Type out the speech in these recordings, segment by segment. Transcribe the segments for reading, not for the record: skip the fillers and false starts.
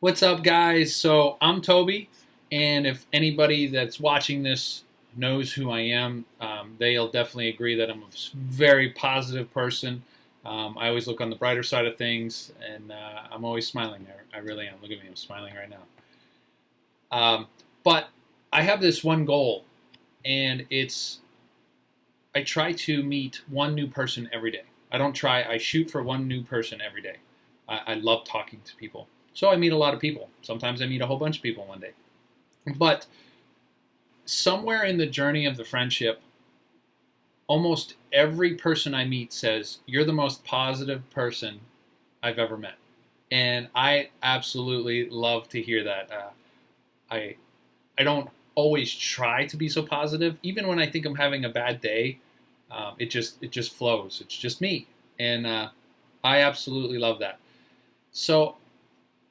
What's up, guys? So I'm Toby, and if anybody that's watching this knows who I am, they'll definitely agree that I'm a very positive person. I always look on the brighter side of things, and I'm always smiling. I really am. Look at me, I'm smiling right now. But I have this one goal, and it's I try to meet one new person every day. I don't try, I shoot for one new person every day. I love talking to people. So I meet a lot of people. Sometimes I meet a whole bunch of people one day. But somewhere in the journey of the friendship, almost every person I meet says, "You're the most positive person I've ever met." And I absolutely love to hear that. I, I don't always try to be so positive. Even when I think I'm having a bad day, it just flows. It's just me, and I absolutely love that. So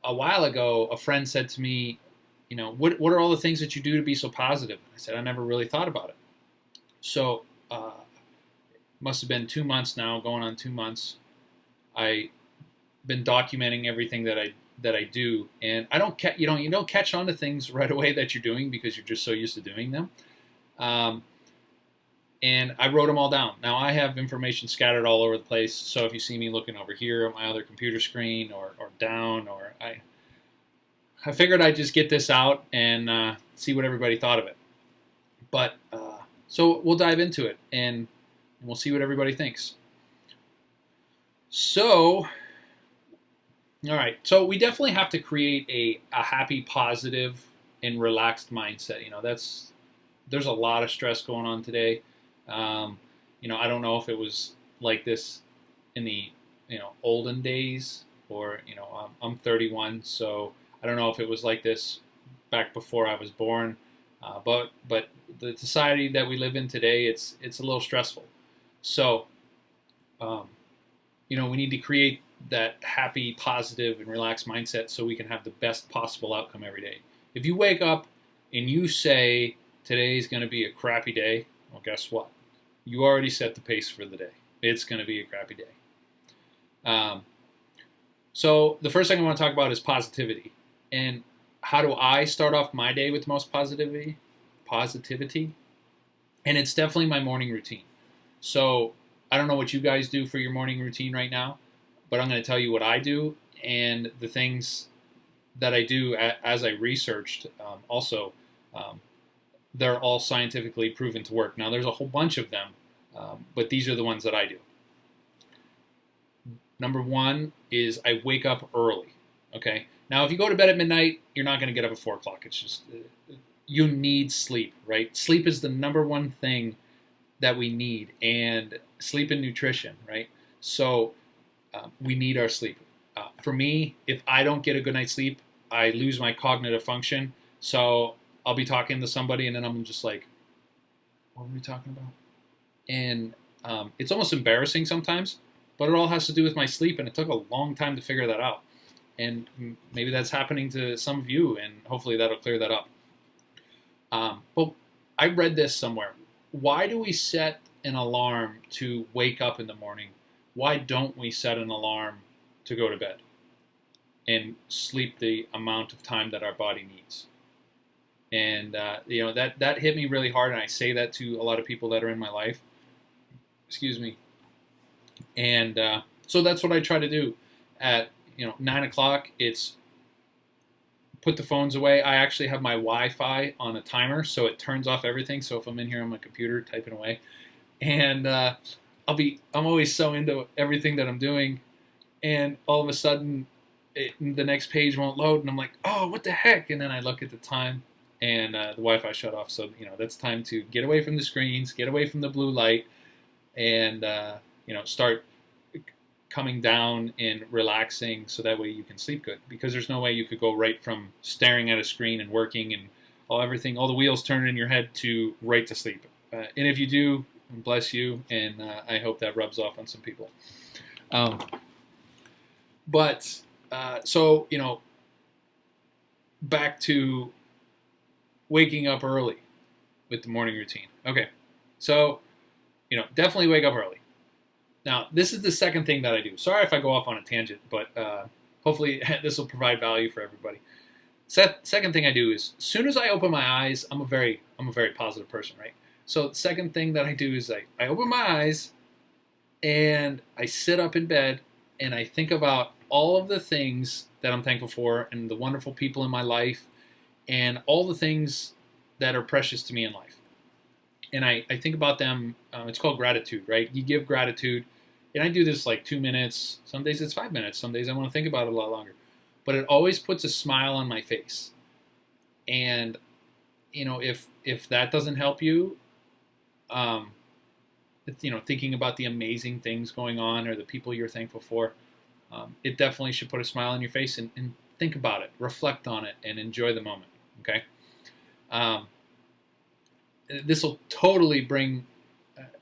a while ago, a friend said to me, what are all the things that you do to be so positive? I said, I never really thought about it. So, must have been 2 months now, going on 2 months. I've been documenting everything that I do, and I don't you don't catch on to things right away that you're doing because you're just so used to doing them. Um, and I wrote them all down. Now I have information scattered all over the place, so if you see me looking over here at my other computer screen or down, or I figured I'd just get this out and see what everybody thought of it. But so we'll dive into it and we'll see what everybody thinks. So, all right. So we definitely have to create a happy, positive, and relaxed mindset. There's a lot of stress going on today. I don't know if it was like this in the olden days, or I'm 31, so I don't know if it was like this back before I was born. But the society that we live in today, it's a little stressful. So we need to create that happy, positive, and relaxed mindset so we can have the best possible outcome every day. If you wake up and you say today's going to be a crappy day, well, guess what? You already set the pace for the day. It's going to be a crappy day. Um, so the first thing I want to talk about is positivity. And how do I start off my day with the most positivity? Positivity. And it's definitely my morning routine. So I don't know what you guys do for your morning routine right now, but I'm going to tell you what I do and the things that I do as I researched. Also, they're all scientifically proven to work. Now, there's a whole bunch of them, but these are the ones that I do. Number one is I wake up early. Okay. Now, if you go to bed at midnight, you're not going to get up at 4 o'clock. It's just you need sleep, right? Sleep is the number one thing that we need, and sleep and nutrition, right? So we need our sleep. For me, if I don't get a good night's sleep, I lose my cognitive function. So I'll be talking to somebody, and then I'm just like, what were we talking about? And it's almost embarrassing sometimes, but it all has to do with my sleep, and it took a long time to figure that out. And maybe that's happening to some of you, and hopefully that'll clear that up. But I read this somewhere. Why do we set an alarm to wake up in the morning? Why don't we set an alarm to go to bed and sleep the amount of time that our body needs? And that hit me really hard, and I say that to a lot of people that are in my life. Excuse me. And so that's what I try to do. At 9 o'clock, it's put the phones away. I actually have my Wi-Fi on a timer, so it turns off everything. So if I'm in here on my computer typing away, and I'm always so into everything that I'm doing, and all of a sudden, the next page won't load, and I'm like, oh, what the heck? And then I look at the time, and the Wi-Fi shut off. So that's time to get away from the screens, get away from the blue light, and start coming down and relaxing, so that way you can sleep good, because there's no way you could go right from staring at a screen and working and all the wheels turning in your head to right to sleep. And if you do, bless you, and I hope that rubs off on some people. But so back to waking up early with the morning routine. Okay, so definitely wake up early. Now, this is the second thing that I do. Sorry if I go off on a tangent, but hopefully this will provide value for everybody. Second thing I do is, as soon as I open my eyes, I'm a very positive person, right? So the second thing that I do is I open my eyes and I sit up in bed and I think about all of the things that I'm thankful for and the wonderful people in my life and all the things that are precious to me in life. And I think about them. It's called gratitude, right? You give gratitude. And I do this like 2 minutes. Some days it's 5 minutes. Some days I want to think about it a lot longer. But it always puts a smile on my face. And, if that doesn't help you, thinking about the amazing things going on or the people you're thankful for, it definitely should put a smile on your face and think about it, reflect on it, and enjoy the moment. Okay. This will totally bring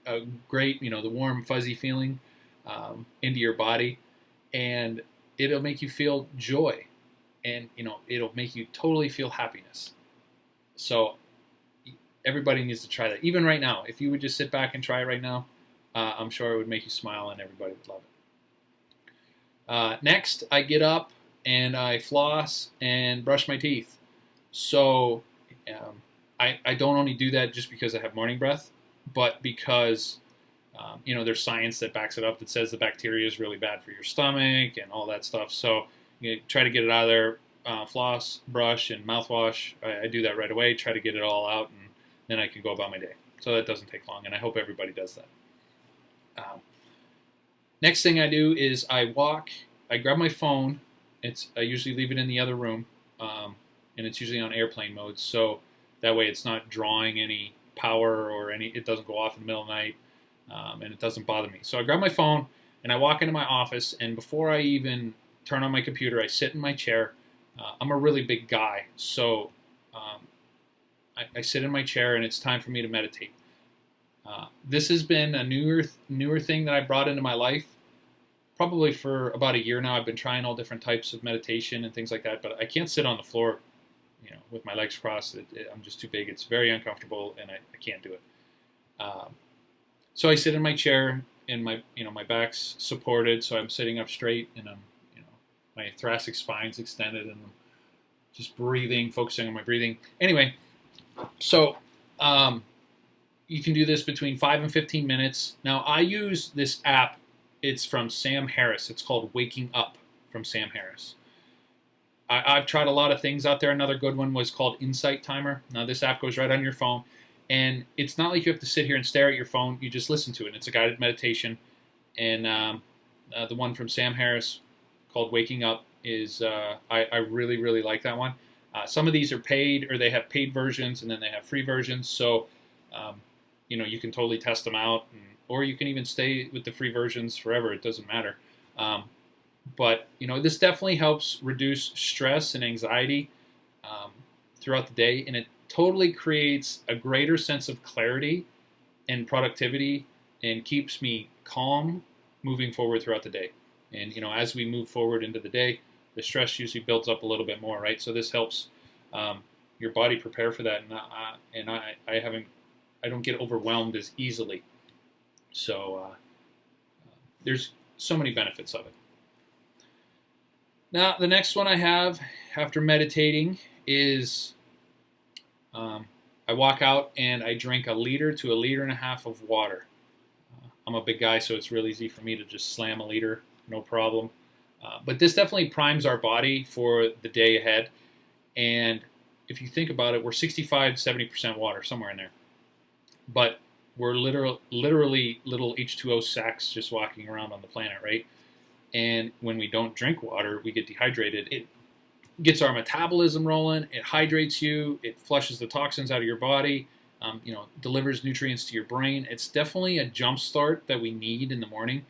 a great, the warm, fuzzy feeling into your body, and it'll make you feel joy, and it'll make you totally feel happiness. So everybody needs to try that. Even right now, if you would just sit back and try it right now, I'm sure it would make you smile, and everybody would love it. Next, I get up and I floss and brush my teeth. So I don't only do that just because I have morning breath, but because there's science that backs it up that says the bacteria is really bad for your stomach and all that stuff. So try to get it out of there. Floss, brush, and mouthwash. I do that right away. Try to get it all out, and then I can go about my day. So that doesn't take long, and I hope everybody does that. Next thing I do is I walk. I grab my phone. I usually leave it in the other room, and it's usually on airplane mode. So that way it's not drawing any power or it doesn't go off in the middle of the night, and it doesn't bother me. So I grab my phone and I walk into my office, and before I even turn on my computer, I sit in my chair. I'm a really big guy, so I sit in my chair, and it's time for me to meditate. This has been a newer thing that I brought into my life. Probably for about a year now. I've been trying all different types of meditation and things like that, but I can't sit on the floor, with my legs crossed. I'm just too big. It's very uncomfortable, and I can't do it. So I sit in my chair, and my back's supported, so I'm sitting up straight, and my thoracic spine's extended, and I'm just breathing, focusing on my breathing. Anyway, so you can do this between 5 and 15 minutes. Now, I use this app. It's from Sam Harris. It's called Waking Up from Sam Harris. I've tried a lot of things out there. Another good one was called Insight Timer. Now, this app goes right on your phone, and it's not like you have to sit here and stare at your phone. You just listen to it. It's a guided meditation, and the one from Sam Harris called Waking Up is I really, really like that one. Some of these are paid, or they have paid versions, and then they have free versions. So, you can totally test them out, or you can even stay with the free versions forever. It doesn't matter. But this definitely helps reduce stress and anxiety throughout the day, and it totally creates a greater sense of clarity and productivity, and keeps me calm moving forward throughout the day. And as we move forward into the day, the stress usually builds up a little bit more, right? So this helps your body prepare for that, and I don't get overwhelmed as easily. So there's so many benefits of it. Now, the next one I have after meditating is I walk out and I drink 1 liter to 1.5 liters of water. I'm a big guy, so it's really easy for me to just slam 1 liter, no problem. But this definitely primes our body for the day ahead. And if you think about it, we're 65 to 70% water, somewhere in there. But we're literally little H2O sacks just walking around on the planet, right? And when we don't drink water, we get dehydrated. It gets our metabolism rolling. It hydrates you. It flushes the toxins out of your body. Delivers nutrients to your brain. It's definitely a jump start that we need in the morning,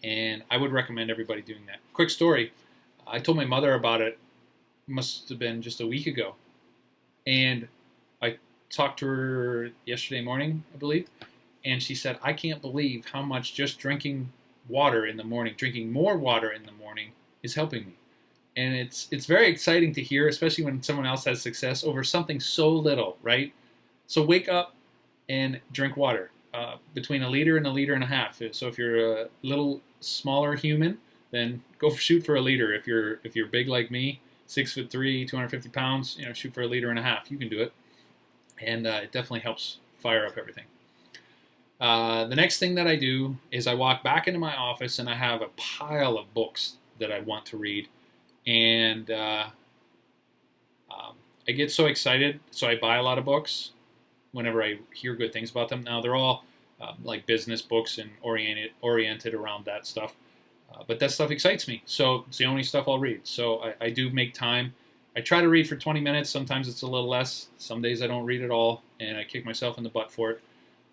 and I would recommend everybody doing that. Quick story: I told my mother about it. Must have been just a week ago, and I talked to her yesterday morning, I believe, and she said, "I can't believe how much just drinking water in the morning, drinking more water in the morning, is helping me." And it's very exciting to hear, especially when someone else has success over something so little, right? So wake up and drink water, between 1 liter and 1.5 liters. So if you're a little smaller human, then go shoot for a liter. If you're big like me, 6'3", 250 pounds, shoot for a liter and a half. You can do it, and it definitely helps fire up everything. The next thing that I do is I walk back into my office and I have a pile of books that I want to read, and I get so excited, so I buy a lot of books whenever I hear good things about them. Now they're all like business books and oriented around that stuff, but that stuff excites me, so it's the only stuff I'll read. So I do make time. I try to read for 20 minutes. Sometimes it's a little less. Some days I don't read at all, and I kick myself in the butt for it.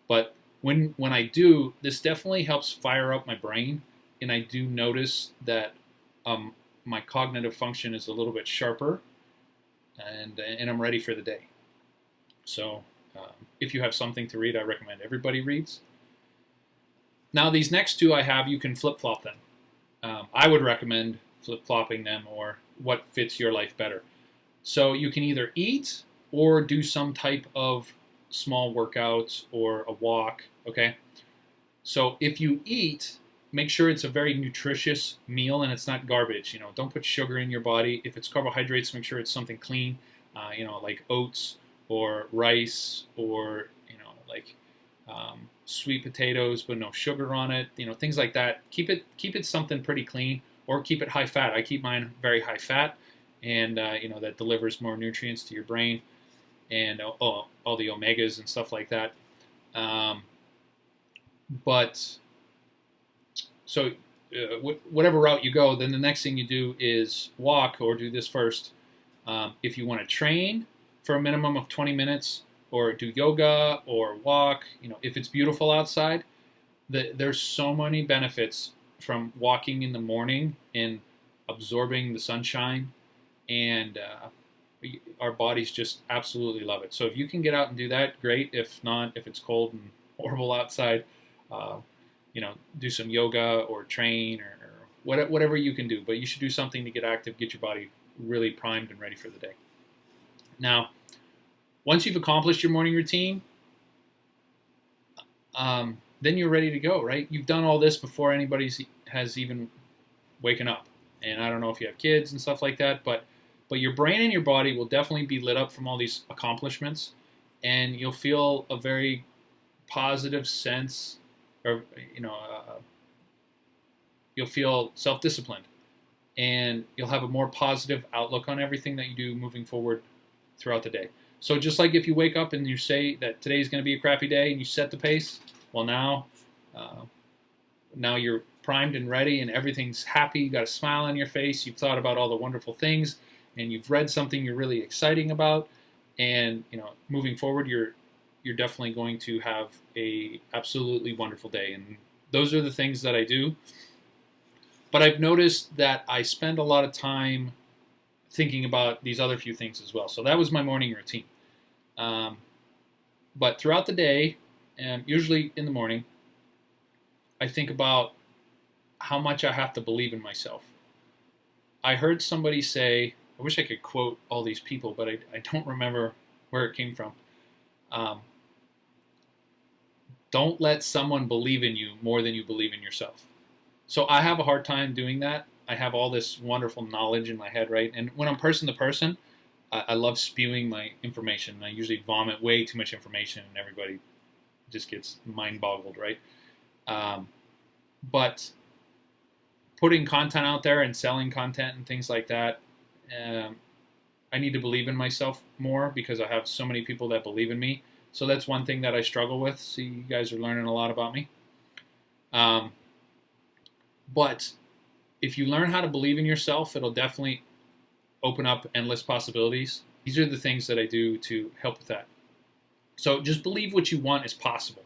But when I do, this definitely helps fire up my brain, and I do notice that my cognitive function is a little bit sharper, and I'm ready for the day. So if you have something to read, I recommend everybody reads. Now these next two I have, you can flip-flop them. I would recommend flip-flopping them, or what fits your life better. So you can either eat or do some type of small workouts or a walk, okay? So if you eat, make sure it's a very nutritious meal and it's not garbage. Don't put sugar in your body. If it's carbohydrates, make sure it's something clean, like oats or rice, or like sweet potatoes but no sugar on it. Things like that. Keep it something pretty clean, or keep it high fat. I keep mine very high fat, and that delivers more nutrients to your brain, and all the omegas and stuff like that. Whatever route you go, then the next thing you do is walk, or do this first. If you want to train for a minimum of 20 minutes, or do yoga or walk, if it's beautiful outside, there's so many benefits from walking in the morning and absorbing the sunshine, and our bodies just absolutely love it. So if you can get out and do that, great. If not, if it's cold and horrible outside, do some yoga or train, or whatever you can do. But you should do something to get active, get your body really primed and ready for the day. Now, once you've accomplished your morning routine, then you're ready to go, right? You've done all this before anybody has even waken up. And I don't know if you have kids and stuff like that, but your brain and your body will definitely be lit up from all these accomplishments, and you'll feel a very positive sense, or you'll feel self-disciplined, and you'll have a more positive outlook on everything that you do moving forward throughout the day. So just like if you wake up and you say that today's going to be a crappy day, and you set the pace, well, now you're primed and ready, and everything's happy. You got a smile on your face. You've thought about all the wonderful things, and you've read something you're really exciting about, and moving forward, you're definitely going to have a absolutely wonderful day. And those are the things that I do. But I've noticed that I spend a lot of time thinking about these other few things as well. So that was my morning routine. But throughout the day, and usually in the morning, I think about how much I have to believe in myself. I heard somebody say, I wish I could quote all these people, but I don't remember where it came from. Don't let someone believe in you more than you believe in yourself. So I have a hard time doing that. I have all this wonderful knowledge in my head, right? And when I'm person to person, I love spewing my information. I usually vomit way too much information, and everybody just gets mind-boggled, right? But putting content out there and selling content and things like that, I need to believe in myself more, because I have so many people that believe in me. So that's one thing that I struggle with. See, you guys are learning a lot about me. But if you learn how to believe in yourself, it'll definitely open up endless possibilities. These are the things that I do to help with that. So just believe what you want is possible.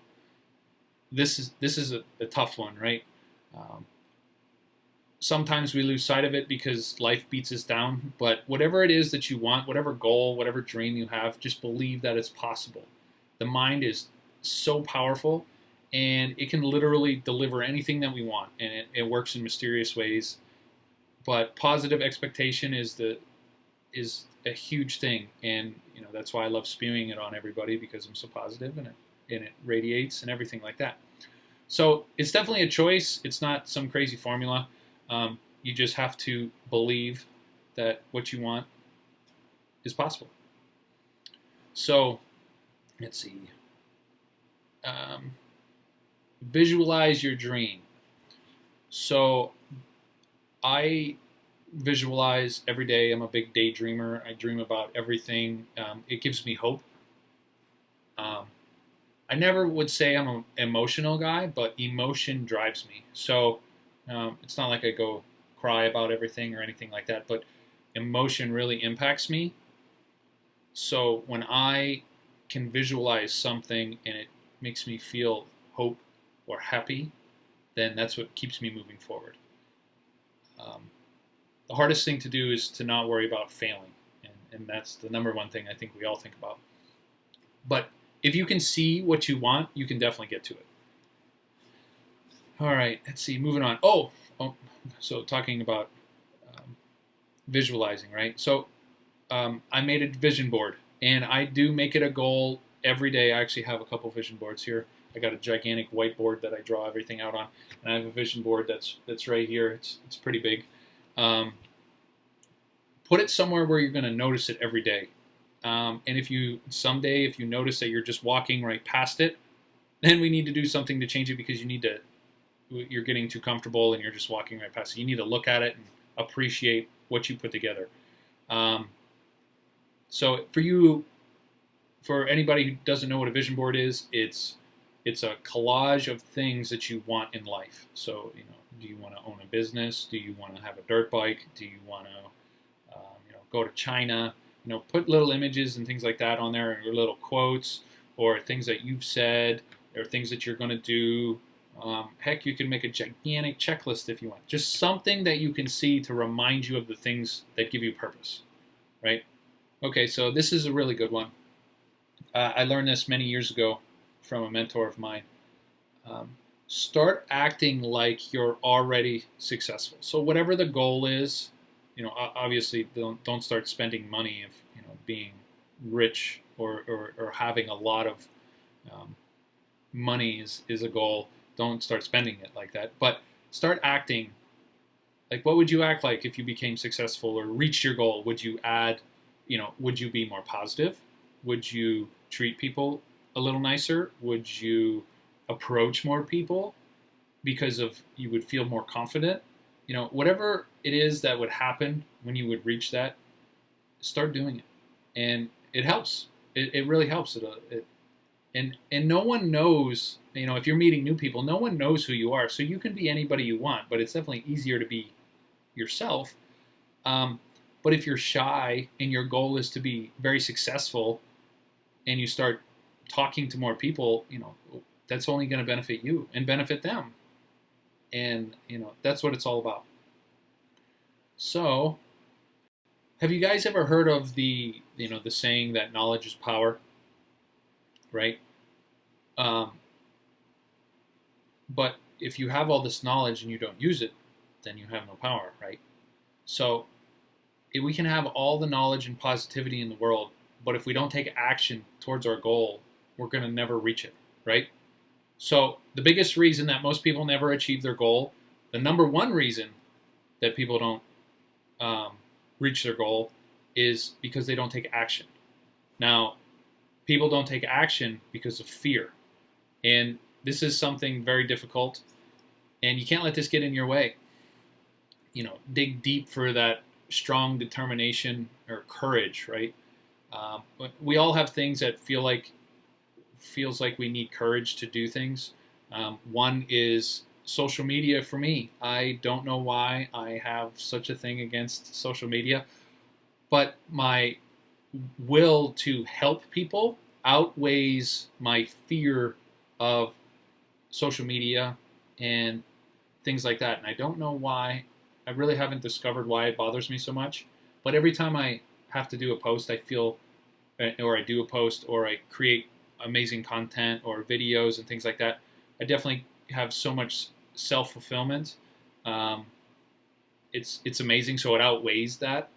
This is a tough one, right? Sometimes we lose sight of it because life beats us down. But whatever it is that you want, whatever goal, whatever dream you have, just believe that it's possible. The mind is so powerful, and it can literally deliver anything that we want, and it works in mysterious ways. But positive expectation is a huge thing, and that's why I love spewing it on everybody, because I'm so positive, and it radiates and everything like that. So it's definitely a choice. It's not some crazy formula. You just have to believe that what you want is possible. So, let's see. Visualize your dream. So, I visualize every day. I'm a big daydreamer. I dream about everything. It gives me hope. Um, I never would say I'm an emotional guy, but emotion drives me. So it's not like I go cry about everything or anything like that, but emotion really impacts me. So when I can visualize something and it makes me feel hope or happy, then that's what keeps me moving forward. The hardest thing to do is to not worry about failing, and that's the number one thing I think we all think about. But if you can see what you want, you can definitely get to it. All right, let's see. Moving on. So talking about visualizing, right? So I made a vision board, and I do make it a goal every day. I actually have a couple vision boards here. I got a gigantic whiteboard that I draw everything out on, and I have a vision board that's right here. It's pretty big. Put it somewhere where you're going to notice it every day. And if you notice that you're just walking right past it, then we need to do something to change it, because you're getting too comfortable and you're just walking right past it. You need to look at it and appreciate what you put together. So for anybody who doesn't know what a vision board is, it's a collage of things that you want in life. So, do you want to own a business? Do you want to have a dirt bike? Do you want to, go to China? Put little images and things like that on there, or little quotes, or things that you've said, or things that you're going to do. Heck, you can make a gigantic checklist if you want. Just something that you can see to remind you of the things that give you purpose, right? Okay, so this is a really good one. I learned this many years ago from a mentor of mine. Start acting like you're already successful. So whatever the goal is, obviously don't start spending money if being rich or having a lot of money is a goal. Don't start spending it like that, but start acting like, what would you act like if you became successful or reached your goal? Would you would you be more positive? Would you treat people a little nicer? Would you approach more people because you would feel more confident? Whatever it is that would happen when you would reach that, start doing it. And it helps. It really helps. And no one knows, if you're meeting new people, no one knows who you are. So you can be anybody you want, but it's definitely easier to be yourself. But if you're shy and your goal is to be very successful, and you start talking to more people, that's only going to benefit you and benefit them. And, that's what it's all about. So, have you guys ever heard of the saying that knowledge is power? Right? But if you have all this knowledge and you don't use it, then you have no power, right? So, if we can have all the knowledge and positivity in the world, but if we don't take action towards our goal, we're going to never reach it, right? So the biggest reason that most people never achieve their goal, the number one reason that people don't reach their goal, is because they don't take action. Now, people don't take action because of fear. And this is something very difficult, and you can't let this get in your way. Dig deep for that strong determination or courage, right? We all have things that feels like we need courage to do things. One is social media for me. I don't know why I have such a thing against social media, but my will to help people outweighs my fear of social media and things like that. And I don't know why. I really haven't discovered why it bothers me so much. But every time I have to do a post, I feel, or I do a post, or I create amazing content or videos and things like that, I definitely have so much self-fulfillment. It's amazing, so it outweighs that.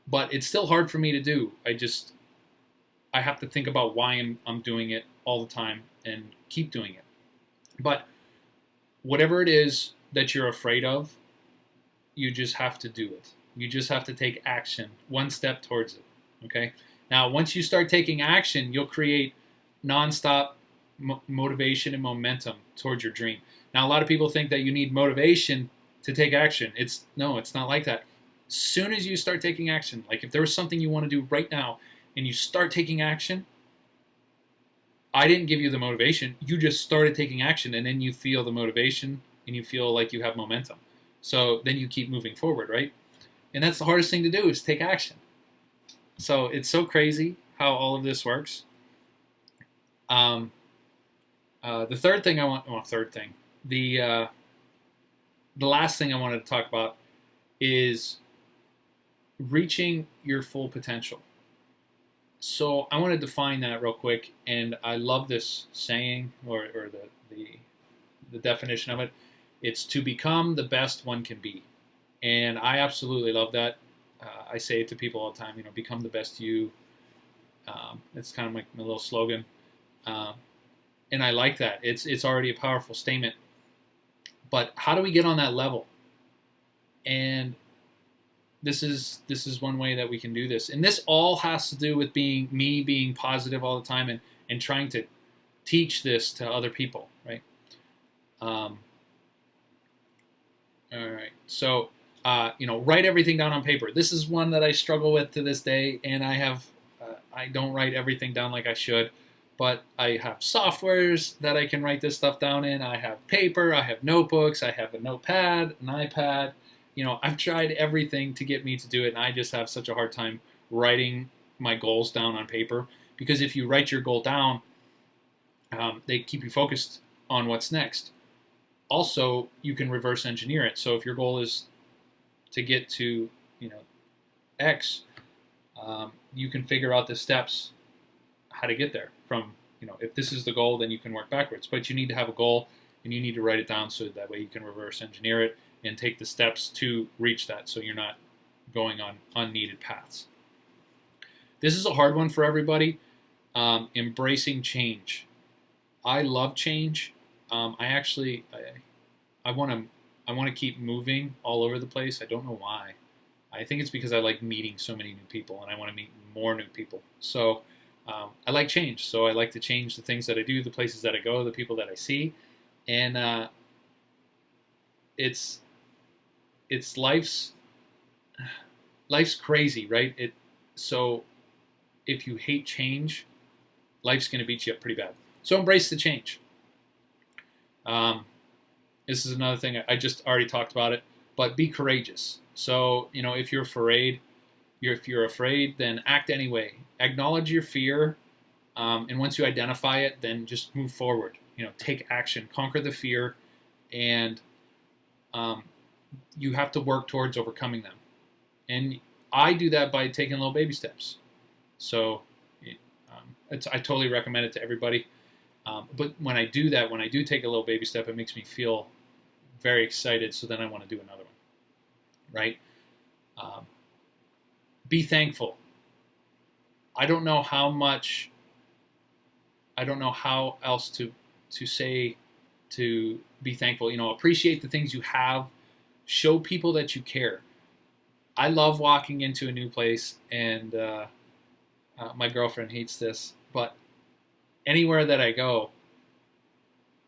But it's still hard for me to do. I have to think about why I'm doing it all the time and keep doing it. But whatever it is that you're afraid of, You just have to do it. You just have to take action, one step towards it. Okay. Now, once you start taking action, you'll create nonstop motivation and momentum towards your dream. Now, a lot of people think that you need motivation to take action. It's not like that. As soon as you start taking action, like if there was something you want to do right now and you start taking action, I didn't give you the motivation. You just started taking action, and then you feel the motivation and you feel like you have momentum. So then you keep moving forward, right? And that's the hardest thing to do, is take action. So it's so crazy how all of this works. The third thing the last thing I wanted to talk about is reaching your full potential. So I want to define that real quick, and I love this saying, or the definition of it. It's to become the best one can be, and I absolutely love that. I say it to people all the time. Become the best you. It's kind of like my little slogan, and I like that. It's already a powerful statement. But how do we get on that level? And this is one way that we can do this. And this all has to do with being positive all the time and trying to teach this to other people, right? All right. So, write everything down on paper. This is one that I struggle with to this day, and I don't write everything down like I should. But I have softwares that I can write this stuff down in. I have paper, I have notebooks, I have a notepad, an iPad. I've tried everything to get me to do it, and I just have such a hard time writing my goals down on paper. Because if you write your goal down, they keep you focused on what's next. Also, you can reverse engineer it. So if your goal is to get to, X, you can figure out the steps how to get there. From, if this is the goal, then you can work backwards. But you need to have a goal, and you need to write it down so that way you can reverse engineer it and take the steps to reach that, so you're not going on unneeded paths. This is a hard one for everybody. Embracing change. I love change. I want to keep moving all over the place. I don't know why. I think it's because I like meeting so many new people, and I want to meet more new people. So I like change. So I like to change the things that I do, the places that I go, the people that I see, and it's life's crazy, right? So if you hate change, life's going to beat you up pretty bad. So embrace the change. This is another thing. I just already talked about it, but be courageous. So, if you're afraid, then act anyway. Acknowledge your fear, and once you identify it, then just move forward. Take action, conquer the fear, and you have to work towards overcoming them. And I do that by taking little baby steps. So I totally recommend it to everybody. But when I do that, when I do take a little baby step, it makes me feel very excited. So then I want to do another one, right? Be thankful. I don't know how else to say to be thankful. Appreciate the things you have. Show people that you care. I love walking into a new place, and my girlfriend hates this, but anywhere that I go,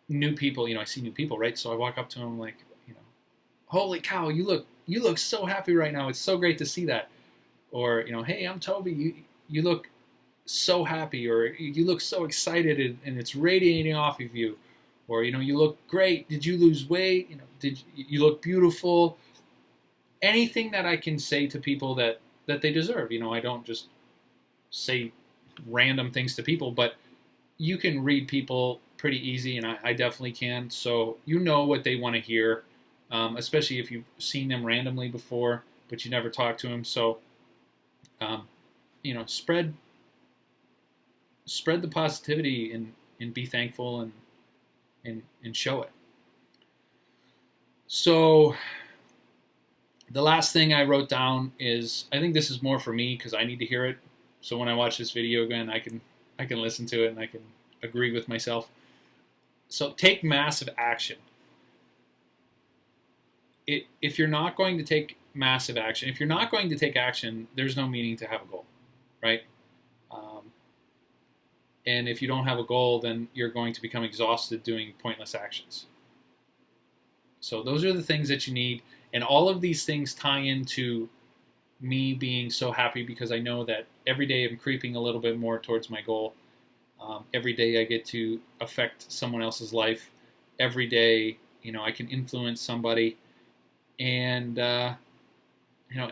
new people, I see new people, right? So I walk up to them like, holy cow, you look so happy right now. It's so great to see that. Or, hey, I'm Toby. You look so happy, or you look so excited, and it's radiating off of you. Or, you look great. Did you lose weight? Did you look beautiful? Anything that I can say to people that they deserve. I don't just say random things to people, but you can read people pretty easy, and I definitely can. So what they want to hear, especially if you've seen them randomly before, but you never talked to them. So, spread the positivity and be thankful and show it. So the last thing I wrote down is, I think this is more for me because I need to hear it. So when I watch this video again, I can listen to it and I can agree with myself. So take massive action. if you're not going to take massive action, if you're not going to take action, there's no meaning to have a goal, right? And if you don't have a goal, then you're going to become exhausted doing pointless actions. So those are the things that you need. And all of these things tie into me being so happy because I know that every day I'm creeping a little bit more towards my goal. Every day I get to affect someone else's life. Every day, I can influence somebody, and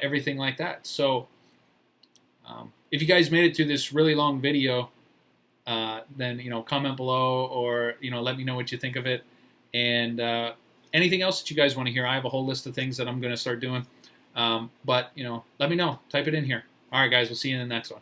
everything like that. So, if you guys made it through this really long video, then comment below, or let me know what you think of it, and anything else that you guys want to hear. I have a whole list of things that I'm going to start doing, but let me know. Type it in here. All right, guys, we'll see you in the next one.